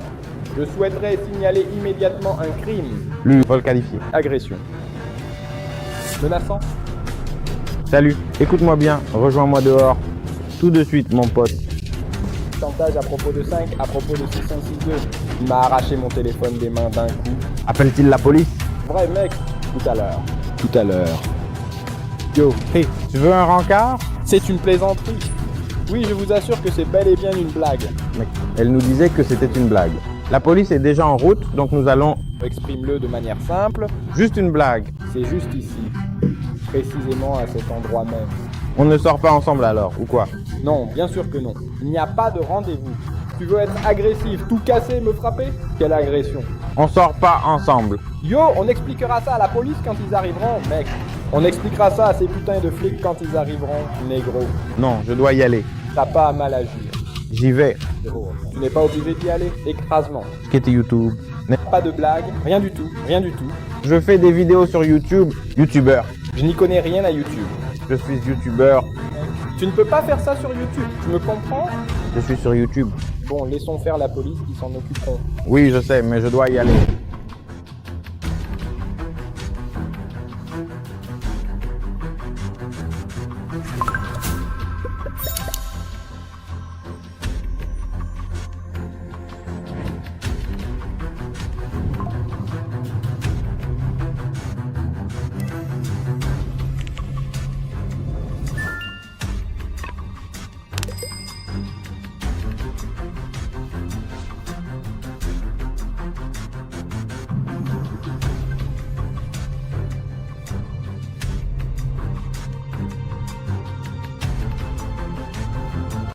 Je souhaiterais signaler immédiatement un crime. Lui, vol qualifié. Agression. Menaçant. Salut, écoute-moi bien, rejoins-moi dehors. Tout de suite, mon pote. Chantage à propos de 5, à propos de 662. Il m'a arraché mon téléphone des mains d'un coup. Appelle-t-il la police? Vrai mec, tout à l'heure. Tout à l'heure. Yo, hey, tu veux un rencard? C'est une plaisanterie. Oui, je vous assure que c'est bel et bien une blague. Mec, elle nous disait que c'était une blague. La police est déjà en route, donc nous allons... Exprime-le de manière simple. Juste une blague. C'est juste ici. Précisément à cet endroit même. On ne sort pas ensemble alors, ou quoi? Non, bien sûr que non. Il n'y a pas de rendez-vous. Tu veux être agressif, tout casser, me frapper? Quelle agression? On sort pas ensemble. Yo, on expliquera ça à la police quand ils arriveront, mec. On expliquera ça à ces putains de flics quand ils arriveront, négro. Non, je dois y aller. T'as pas à mal agir. J'y vais. Tu n'es pas obligé d'y aller. Écrasement. Quitter YouTube. Pas de blague, rien du tout, rien du tout. Je fais des vidéos sur YouTube. YouTubeur. Je n'y connais rien à YouTube. Je suis YouTubeur. Tu ne peux pas faire ça sur YouTube, tu me comprends? Je suis sur YouTube. Bon, laissons faire la police qui s'en occuperont. Oui, je sais, mais je dois y aller.